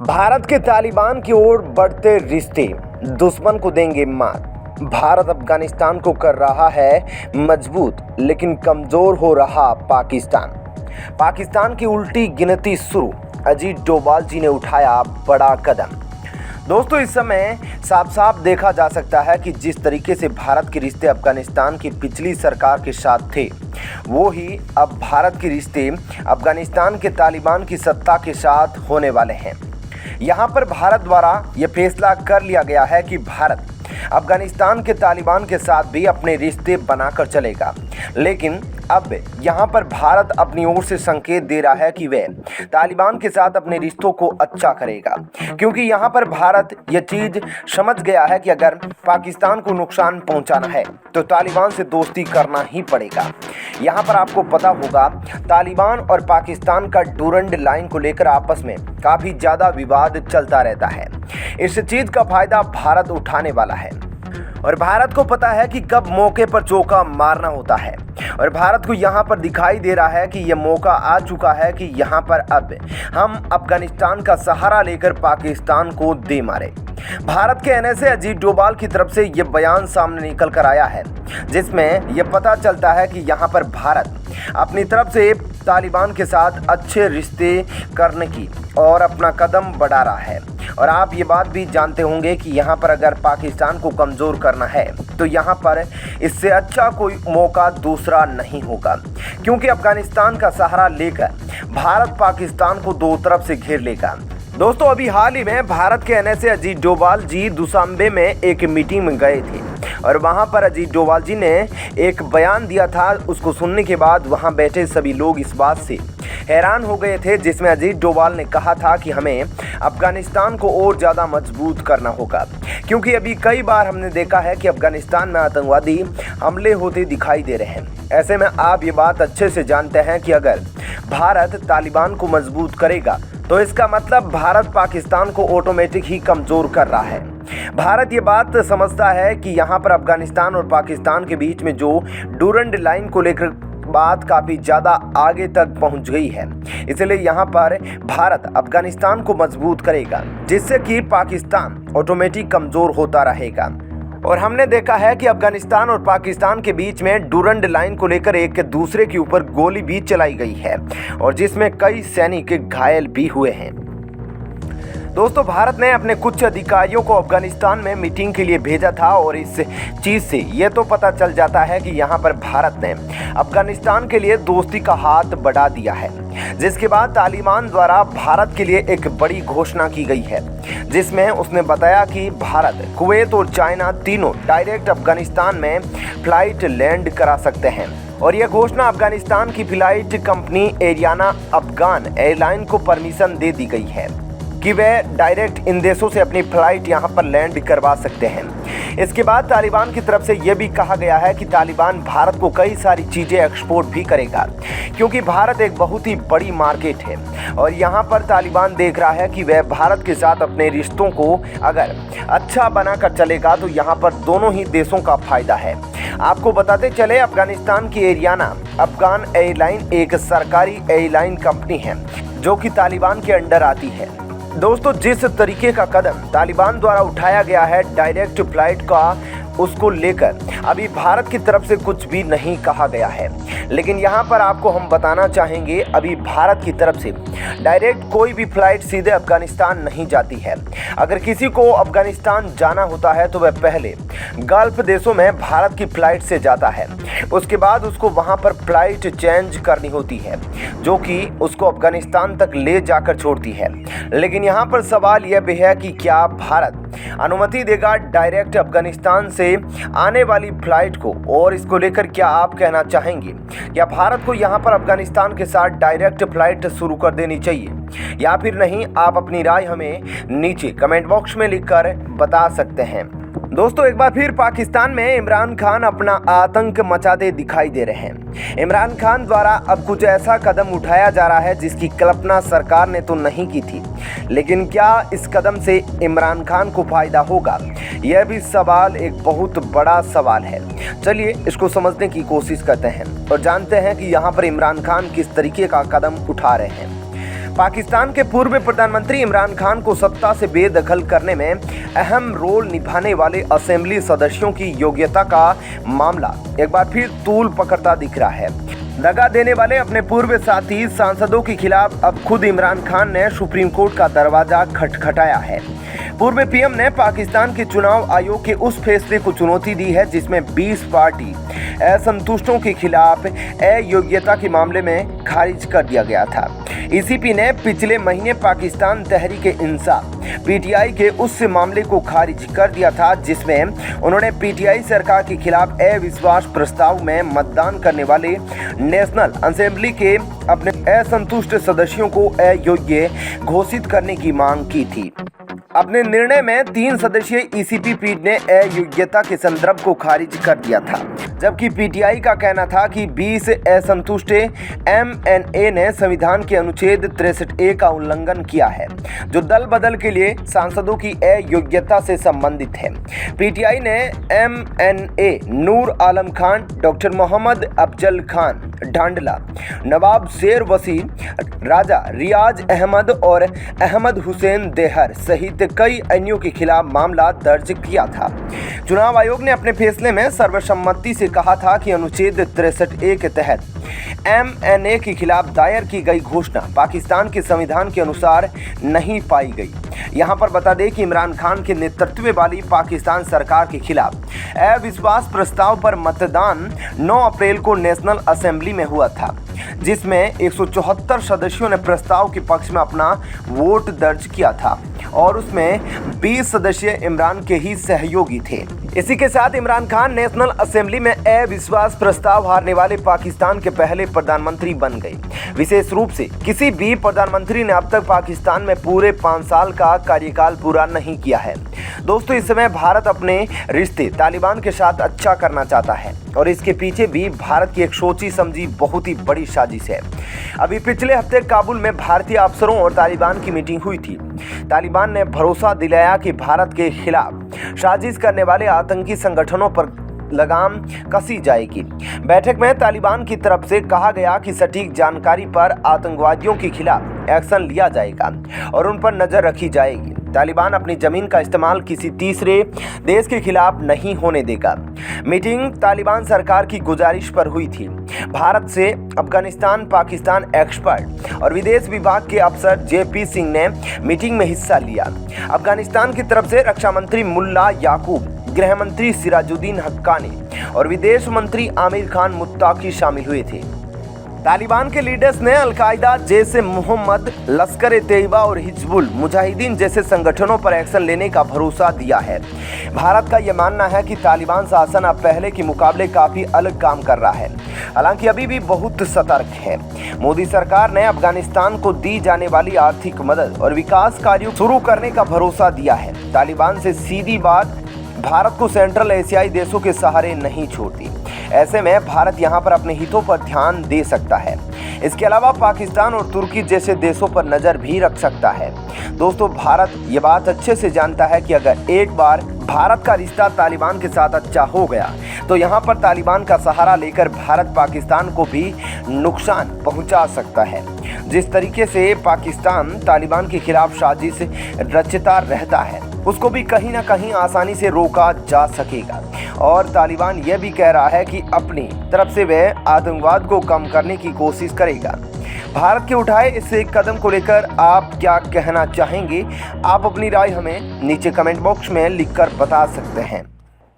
भारत के तालिबान की ओर बढ़ते रिश्ते दुश्मन को देंगे मात। भारत अफगानिस्तान को कर रहा है मजबूत, लेकिन कमजोर हो रहा पाकिस्तान की उल्टी गिनती शुरू। अजीत डोभाल जी ने उठाया बड़ा कदम। दोस्तों, इस समय साफ साफ देखा जा सकता है कि जिस तरीके से भारत के रिश्ते अफगानिस्तान की पिछली सरकार के साथ थे, वो ही अब भारत के रिश्ते अफगानिस्तान के तालिबान की सत्ता के साथ होने वाले हैं। यहाँ पर भारत द्वारा ये फैसला कर लिया गया है कि भारत अफगानिस्तान के तालिबान के साथ भी अपने रिश्ते बनाकर चलेगा, लेकिन अब यहाँ पर भारत अपनी ओर से संकेत दे रहा है कि वह तालिबान के साथ अपने रिश्तों को अच्छा करेगा, क्योंकि यहाँ पर भारत ये चीज़ समझ गया है कि अगर पाकिस्तान को नुकसान पहुँचाना है तो तालिबान से दोस्ती करना ही पड़ेगा। यहाँ पर आपको पता होगा, तालिबान और पाकिस्तान का डूरंड लाइन को लेकर आपस में काफ़ी ज़्यादा विवाद चलता रहता है। इस चीज़ का फायदा भारत उठाने वाला है और भारत को पता है कि कब मौके पर चौका मारना होता है, और भारत को यहाँ पर दिखाई दे रहा है कि यह मौका आ चुका है कि यहाँ पर अब हम अफगानिस्तान का सहारा लेकर पाकिस्तान को दे मारे। भारत के एनएसए अजीत डोभाल की तरफ से यह बयान सामने निकल कर आया है, जिसमें यह पता चलता है कि यहाँ पर भारत अपनी तरफ से तालिबान के साथ अच्छे रिश्ते करने की और अपना कदम बढ़ा रहा है। और आप ये बात भी जानते होंगे कि यहाँ पर अगर पाकिस्तान को कमज़ोर करना है तो यहाँ पर इससे अच्छा कोई मौका दूसरा नहीं होगा, क्योंकि अफगानिस्तान का सहारा लेकर भारत पाकिस्तान को दो तरफ से घेर लेगा। दोस्तों, अभी हाल ही में भारत के एनएसए अजीत डोभाल जी दुशांबे में एक मीटिंग में गए थे और वहां पर अजीत डोभाल जी ने एक बयान दिया था। उसको सुनने के बाद वहां बैठे सभी लोग इस बात से हैरान हो गए थे, जिसमें अजीत डोभाल ने कहा था कि हमें अफगानिस्तान को और ज़्यादा मजबूत करना होगा, क्योंकि अभी कई बार हमने देखा है कि अफगानिस्तान में आतंकवादी हमले होते दिखाई दे रहे हैं। ऐसे में आप ये बात अच्छे से जानते हैं कि अगर भारत तालिबान को मजबूत करेगा तो इसका मतलब भारत पाकिस्तान को ऑटोमेटिक ही कमज़ोर कर रहा है। भारत ये बात समझता है कि यहाँ पर अफगानिस्तान और पाकिस्तान के बीच में जो डूरंड लाइन को लेकर बात काफ़ी ज़्यादा आगे तक पहुँच गई है, इसलिए यहाँ पर भारत अफगानिस्तान को मजबूत करेगा, जिससे कि पाकिस्तान ऑटोमेटिक कमज़ोर होता रहेगा। और हमने देखा है कि अफगानिस्तान और पाकिस्तान के बीच में डूरंड लाइन को लेकर एक दूसरे के ऊपर गोली भी चलाई गई है और जिसमें कई सैनिक घायल भी हुए हैं। दोस्तों, भारत ने अपने कुछ अधिकारियों को अफगानिस्तान में मीटिंग के लिए भेजा था और इस चीज़ से ये तो पता चल जाता है कि यहाँ पर भारत ने अफगानिस्तान के लिए दोस्ती का हाथ बढ़ा दिया है, जिसके बाद तालिबान द्वारा भारत के लिए एक बड़ी घोषणा की गई है, जिसमें उसने बताया कि भारत, कुवैत और चाइना तीनों डायरेक्ट अफगानिस्तान में फ्लाइट लैंड करा सकते हैं। और यह घोषणा अफगानिस्तान की flight company Ariana Afghan airline को परमिशन दे दी गई है कि वे डायरेक्ट इन देशों से अपनी फ़्लाइट यहाँ पर लैंड करवा सकते हैं। इसके बाद तालिबान की तरफ से यह भी कहा गया है कि तालिबान भारत को कई सारी चीज़ें एक्सपोर्ट भी करेगा, क्योंकि भारत एक बहुत ही बड़ी मार्केट है और यहाँ पर तालिबान देख रहा है कि वह भारत के साथ अपने रिश्तों को अगर अच्छा बनाकर चलेगा तो यहाँ पर दोनों ही देशों का फायदा है। आपको बताते चले, अफगानिस्तान की एरियाना अफगान एयरलाइन एक सरकारी एयरलाइन कंपनी है जो कि तालिबान के अंडर आती है। दोस्तों, जिस तरीके का कदम तालिबान द्वारा उठाया गया है डायरेक्ट फ्लाइट का, उसको लेकर अभी भारत की तरफ से कुछ भी नहीं कहा गया है, लेकिन यहाँ पर आपको हम बताना चाहेंगे, अभी भारत की तरफ से डायरेक्ट कोई भी फ्लाइट सीधे अफगानिस्तान नहीं जाती है। अगर किसी को अफगानिस्तान जाना होता है तो वह पहले गल्फ देशों में भारत की फ़्लाइट से जाता है, उसके बाद उसको वहाँ पर फ़्लाइट चेंज करनी होती है, जो कि उसको अफगानिस्तान तक ले जाकर छोड़ती है। लेकिन यहाँ पर सवाल यह भी है कि क्या भारत अनुमति देगा डायरेक्ट अफगानिस्तान से आने वाली फ्लाइट को, और इसको लेकर क्या आप कहना चाहेंगे? क्या भारत को यहाँ पर अफगानिस्तान के साथ डायरेक्ट फ्लाइट शुरू कर देनी चाहिए या फिर नहीं? आप अपनी राय हमें नीचे कमेंट बॉक्स में लिखकर बता सकते हैं। दोस्तों, एक बार फिर पाकिस्तान में इमरान खान अपना आतंक मचाते दिखाई दे रहे हैं। इमरान खान द्वारा अब कुछ ऐसा कदम उठाया जा रहा है जिसकी कल्पना सरकार ने तो नहीं की थी, लेकिन क्या इस कदम से इमरान खान को फायदा होगा? यह भी सवाल एक बहुत बड़ा सवाल है। चलिए इसको समझने की कोशिश करते हैं और जानते हैं कि यहाँ पर इमरान खान किस तरीके का कदम उठा रहे हैं। पाकिस्तान के पूर्व प्रधानमंत्री इमरान खान को सत्ता से बेदखल करने में अहम रोल निभाने वाले असेंबली सदस्यों की योग्यता का मामला एक बार फिर तूल पकड़ता दिख रहा है। दगा देने वाले अपने पूर्व साथी सांसदों के खिलाफ अब खुद इमरान खान ने सुप्रीम कोर्ट का दरवाजा खटखटाया है। पूर्व पीएम ने पाकिस्तान के चुनाव आयोग के उस फैसले को चुनौती दी है जिसमें 20 पार्टी असंतुष्टों के खिलाफ अयोग्यता के मामले में खारिज कर दिया गया था। ईसीपी ने पिछले महीने पाकिस्तान तहरीक-ए-इंसाफ पीटीआई के उस मामले को खारिज कर दिया था जिसमें उन्होंने पीटीआई सरकार के खिलाफ अविश्वास प्रस्ताव में मतदान करने वाले नेशनल असेंबली के अपने असंतुष्ट सदस्यों को अयोग्य घोषित करने की मांग की थी। अपने निर्णय में 3 सदस्यीय ईसीपी पीठ ने अयोग्यता के संदर्भ को खारिज कर दिया था, जबकि पीटीआई का कहना था कि 20 असंतुष्ट एमएनए ने संविधान के अनुच्छेद 63A का उल्लंघन किया है, जो दल बदल के लिए सांसदों की अयोग्यता से संबंधित है। पीटीआई ने एमएनए नूर आलम खान, डॉक्टर मोहम्मद अफजल खान ढांडला, नवाब शेर वसी, राजा रियाज अहमद और अहमद हुसैन देहर सहित कई अन्यों के खिलाफ मामला दर्ज किया था। चुनाव आयोग ने अपने फैसले में सर्वसम्मति से कहा था कि अनुच्छेद 63A के तहत एमएनए के खिलाफ दायर की गई घोषणा पाकिस्तान के संविधान के अनुसार नहीं पाई गई। यहाँ पर बता दें कि इमरान खान के नेतृत्व वाली पाकिस्तान सरकार के खिलाफ अविश्वास प्रस्ताव पर मतदान 9 अप्रैल को नेशनल असेंबली में हुआ था, जिसमें 174 सदस्यों ने प्रस्ताव के पक्ष में अपना वोट दर्ज किया था और उसमें 20 सदस्य इमरान के ही सहयोगी थे। इसी के साथ इमरान खान नेशनल असेंबली में अविश्वास प्रस्ताव हारने वाले पाकिस्तान के पहले प्रधानमंत्री बन गए। विशेष रूप से किसी भी प्रधानमंत्री ने अब तक पाकिस्तान में पूरे 5 साल का कार्यकाल पूरा नहीं किया है। दोस्तों, इस समय भारत अपने रिश्ते तालिबान के साथ अच्छा करना चाहता है और इसके पीछे भी भारत की एक सोची समझी बहुत ही बड़ी साजिश है। अभी पिछले हफ्ते काबुल में भारतीय अफसरों और तालिबान की मीटिंग हुई थी। तालिबान ने भरोसा दिलाया कि भारत के खिलाफ साजिश करने वाले आतंकी संगठनों पर लगाम कसी जाएगी। बैठक में तालिबान की तरफ से कहा गया कि सटीक जानकारी पर आतंकवादियों के खिलाफ एक्शन लिया जाएगा और उन पर नजर रखी जाएगी। तालिबान अपनी जमीन का इस्तेमाल किसी तीसरे देश के खिलाफ नहीं होने देगा। मीटिंग तालिबान सरकार की गुजारिश पर हुई थी। भारत से अफगानिस्तान पाकिस्तान एक्सपर्ट और विदेश विभाग के अफसर जेपी सिंह ने मीटिंग में हिस्सा लिया। अफगानिस्तान की तरफ से रक्षा मंत्री मुल्ला याकूब, गृह मंत्री सिराजुद्दीन हक्कानी और विदेश मंत्री आमिर खान मुत्ताकी शामिल हुए थे। तालिबान के लीडर्स ने अल-कायदा, जैश-ए-मोहम्मद, लश्कर-ए-तैयबा और हिजबुल मुजाहिदीन जैसे संगठनों पर एक्शन लेने का भरोसा दिया है। भारत का यह मानना है कि तालिबान शासन अब पहले के मुकाबले काफ़ी अलग काम कर रहा है, हालांकि अभी भी बहुत सतर्क है। मोदी सरकार ने अफगानिस्तान को दी जाने वाली आर्थिक मदद और विकास कार्यों शुरू करने का भरोसा दिया है। तालिबान से सीधी बात भारत को सेंट्रल एशियाई देशों के सहारे नहीं छोड़ती। ऐसे में भारत यहां पर अपने हितों पर ध्यान दे सकता है। इसके अलावा पाकिस्तान और तुर्की जैसे देशों पर नज़र भी रख सकता है। दोस्तों, भारत ये बात अच्छे से जानता है कि अगर एक बार भारत का रिश्ता तालिबान के साथ अच्छा हो गया तो यहाँ पर तालिबान का सहारा लेकर भारत पाकिस्तान को भी नुकसान पहुँचा सकता है। जिस तरीके से पाकिस्तान तालिबान के खिलाफ साजिश रचता रहता है, उसको भी कहीं ना कहीं आसानी से रोका जा सकेगा। और तालिबान यह भी कह रहा है कि अपनी तरफ से वह आतंकवाद को कम करने की कोशिश करेगा। भारत के उठाए इस कदम को लेकर आप क्या कहना चाहेंगे? आप अपनी राय हमें नीचे कमेंट बॉक्स में लिखकर बता सकते हैं।